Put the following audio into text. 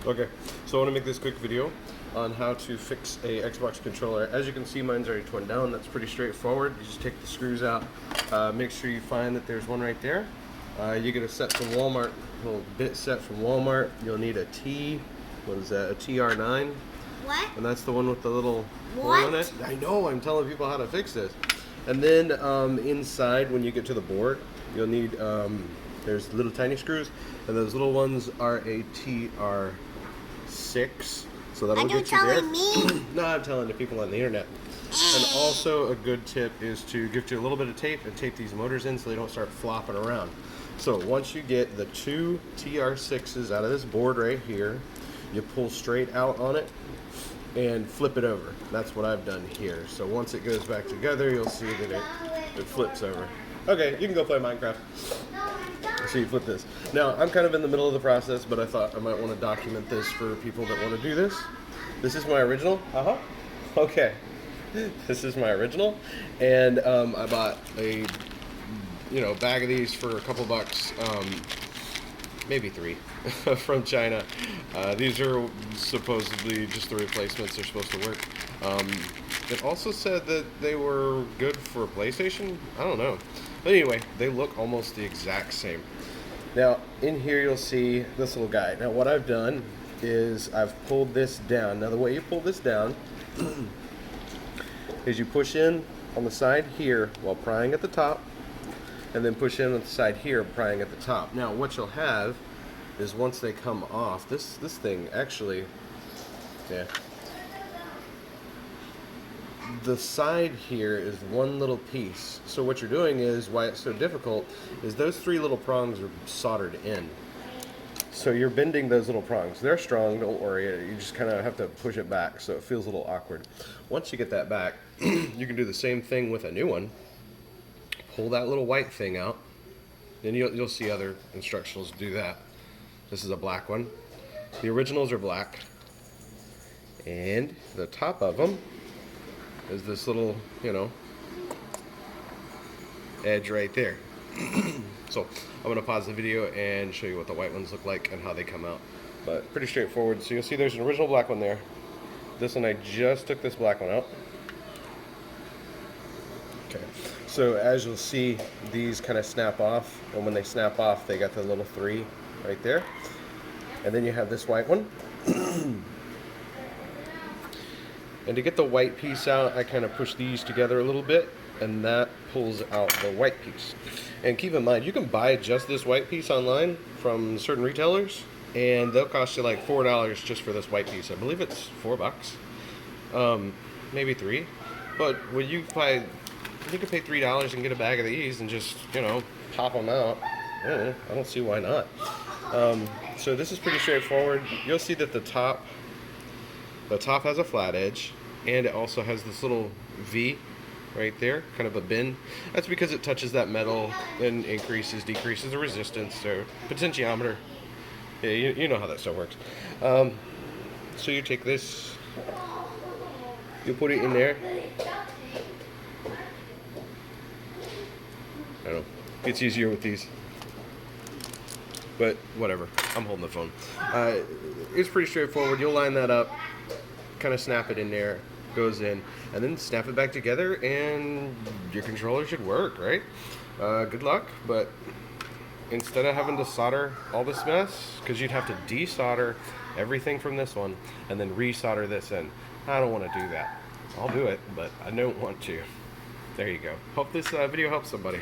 Okay, so I want to make this quick video on how to fix a Xbox controller. As you can see, mine's already torn down. That's pretty straightforward. You just take the screws out. Make sure you find that there's one right there. You get a set from Walmart, a little bit set from Walmart. You'll need a what is that, a TR9? What? And that's the one with the little hole in it. I know, I'm telling people how to fix this. And then inside, when you get to the board, you'll need, there's little tiny screws, and those little ones are a TR6. So that'll get you there. Me? No, I'm telling the people on the internet. And also a good tip is to give you a little bit of tape and tape these motors in so they don't start flopping around. So once you get the two TR6s out of this board right here, you pull straight out on it and flip it over. That's what I've done here. So once it goes back together, you'll see that it flips over. Okay, you can go play Minecraft. So you flip this. Now, I'm kind of in the middle of the process, but I thought I might want to document this for people that want to do this. This is my original. Okay. This is my original. And I bought a bag of these for a couple bucks. Maybe $3 from China. These are supposedly just the replacements. They're supposed to work. It also said that they were good for PlayStation. I don't know. But anyway, they look almost the exact same. Now, in here you'll see this little guy. Now, what I've done is I've pulled this down. Now, the way you pull this down is you push in on the side here while prying at the top, and then push in on the side here, prying at the top. Now, what you'll have is once they come off, this thing actually, the side here is one little piece. So what you're doing is, why it's so difficult, is those three little prongs are soldered in. So you're bending those little prongs. They're strong, don't worry. You just kind of have to push it back so it feels a little awkward. Once you get that back, you can do the same thing with a new one. Pull that little white thing out. Then you'll see other instructionals do that. This is a black one. The originals are black. And the top of them is this little, edge right there. So I'm going to pause the video and show you what the white ones look like and how they come out. But pretty straightforward. So you'll see there's an original black one there. This one, I just took this black one out. Okay. So as you'll see, these kind of snap off. And when they snap off, they got the little 3 right there. And then you have this white one. And to get the white piece out, I kind of push these together a little bit, and that pulls out the white piece. And keep in mind, you can buy just this white piece online from certain retailers, and they'll cost you like $4 just for this white piece. I believe it's $4, maybe $3. But when you can pay $3 and get a bag of these and just, pop them out. I don't see why not. So this is pretty straightforward. You'll see that the top has a flat edge, and it also has this little V right there, kind of a bend. That's because it touches that metal and decreases the resistance, so potentiometer. Yeah, you know how that stuff works. So you take this, you put it in there. I don't know, it's easier with these. But whatever, I'm holding the phone. It's pretty straightforward. You'll line that up, kind of snap it in there, goes in, and then snap it back together, and your controller should work, right? Good luck, but instead of having to solder all this mess, because you'd have to desolder everything from this one and then resolder this in. I don't want to do that. I'll do it, but I don't want to. There you go. Hope this video helps somebody.